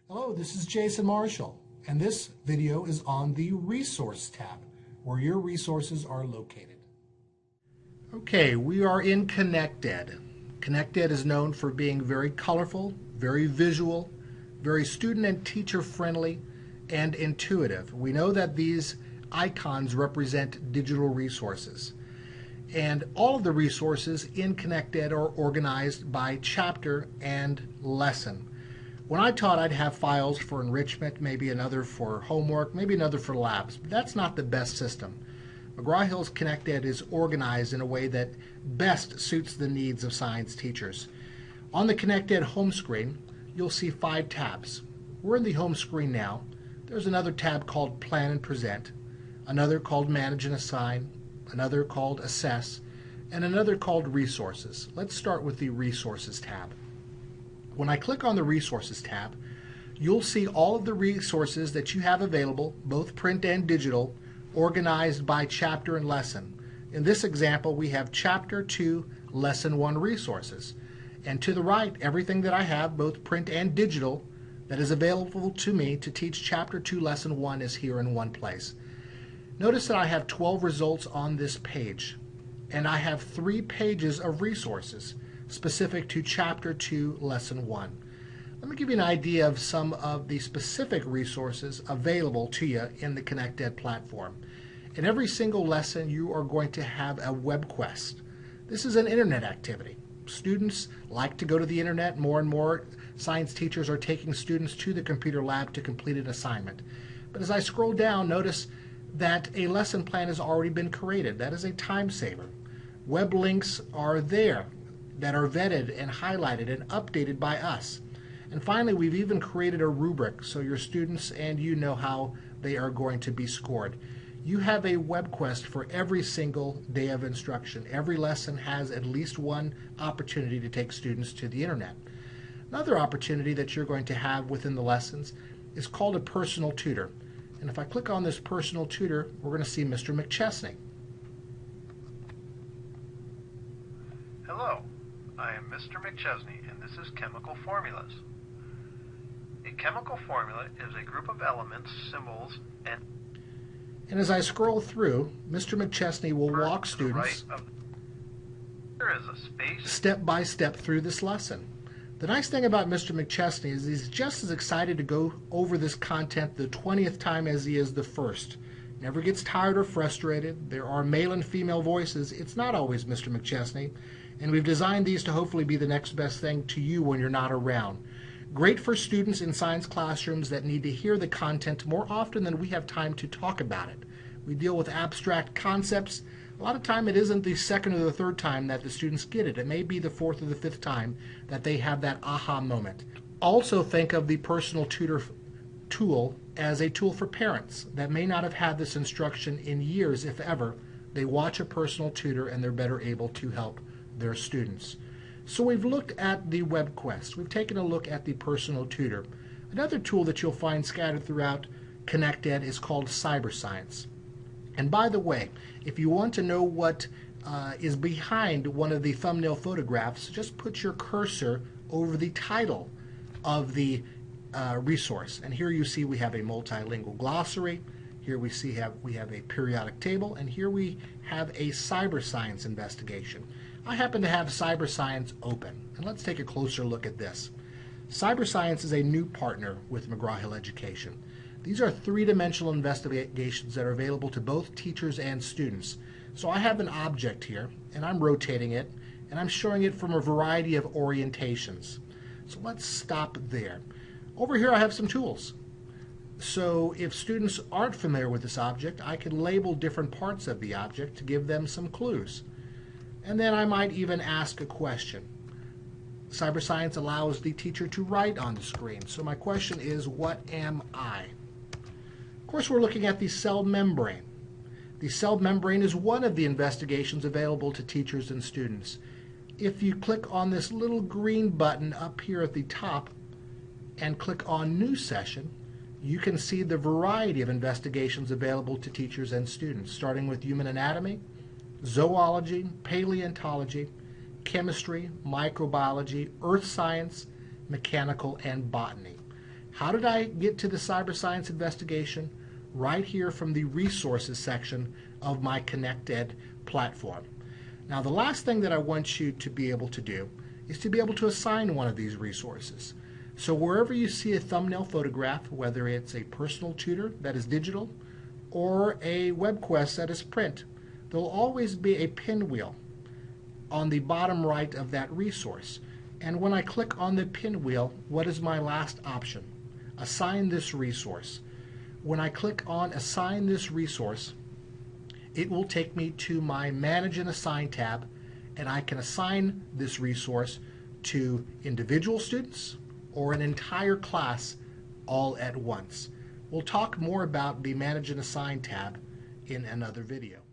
Hello, this is Jason Marshall, and this video is on the Resource tab, where your resources are located. Okay, we are in ConnectED. ConnectED is known for being very colorful, very visual, very student and teacher friendly, and intuitive. We know that these icons represent digital resources. And all of the resources in ConnectED are organized by chapter and lesson. When I taught, I'd have files for enrichment, maybe another for homework, maybe another for labs. But that's not the best system. McGraw-Hill's ConnectED is organized in a way that best suits the needs of science teachers. On the ConnectED home screen, you'll see 5 tabs. We're in the home screen now. There's another tab called Plan and Present, another called Manage and Assign, another called Assess, and another called Resources. Let's start with the Resources tab. When I click on the Resources tab, you'll see all of the resources that you have available, both print and digital, organized by chapter and lesson. In this example, we have Chapter 2, Lesson 1 resources. And to the right, everything that I have, both print and digital, that is available to me to teach Chapter 2, Lesson 1 is here in one place. Notice that I have 12 results on this page, and I have 3 pages of resources specific to Chapter 2, Lesson 1. Let me give you an idea of some of the specific resources available to you in the ConnectED platform. In every single lesson, you are going to have a WebQuest. This is an internet activity. Students like to go to the internet. More and more science teachers are taking students to the computer lab to complete an assignment. But as I scroll down, notice that a lesson plan has already been created. That is a time saver. Web links are there that are vetted and highlighted and updated by us. And finally, we've even created a rubric so your students and you know how they are going to be scored. You have a WebQuest for every single day of instruction. Every lesson has at least one opportunity to take students to the internet. Another opportunity that you're going to have within the lessons is called a personal tutor. And if I click on this personal tutor, we're going to see Mr. McChesney. Hello, I am Mr. McChesney, and this is chemical formulas. A chemical formula is a group of elements, symbols, and as I scroll through, Mr. McChesney will walk students step by step through this lesson. The nice thing about Mr. McChesney is he's just as excited to go over this content the 20th time as he is the first. Never gets tired or frustrated. There are male and female voices. It's not always Mr. McChesney. And we've designed these to hopefully be the next best thing to you when you're not around. Great for students in science classrooms that need to hear the content more often than we have time to talk about it. We deal with abstract concepts. A lot of time it isn't the second or the third time that the students get it. It may be the 4th or the 5th time that they have that aha moment. Also think of the personal tutor tool as a tool for parents that may not have had this instruction in years, if ever. They watch a personal tutor and they're better able to help their students. So we've looked at the WebQuest. We've taken a look at the personal tutor. Another tool that you'll find scattered throughout ConnectED is called Cyber Science. And by the way, if you want to know what is behind one of the thumbnail photographs, just put your cursor over the title of the resource. And here you see we have a multilingual glossary. Here we have a periodic table, and here we have a cyber science investigation. I happen to have Cyber Science open, and let's take a closer look at this. Cyber Science is a new partner with McGraw-Hill Education. These are 3-dimensional investigations that are available to both teachers and students. So I have an object here, and I'm rotating it, and I'm showing it from a variety of orientations. So let's stop there. Over here I have some tools. So if students aren't familiar with this object, I can label different parts of the object to give them some clues. And then I might even ask a question. Cyber Science allows the teacher to write on the screen. So my question is, what am I? Of course, we're looking at the cell membrane. The cell membrane is one of the investigations available to teachers and students. If you click on this little green button up here at the top and click on New Session, you can see the variety of investigations available to teachers and students, starting with human anatomy, zoology, paleontology, chemistry, microbiology, earth science, mechanical, and botany. How did I get to the cyber science investigation? Right here from the resources section of my ConnectED platform. Now, the last thing that I want you to be able to do is to be able to assign one of these resources. So wherever you see a thumbnail photograph, whether it's a personal tutor that is digital or a WebQuest that is print, there'll always be a pinwheel on the bottom right of that resource. And when I click on the pinwheel, what is my last option? Assign this resource. When I click on Assign this resource, it will take me to my Manage and Assign tab, and I can assign this resource to individual students or an entire class all at once. We'll talk more about the Manage and Assign tab in another video.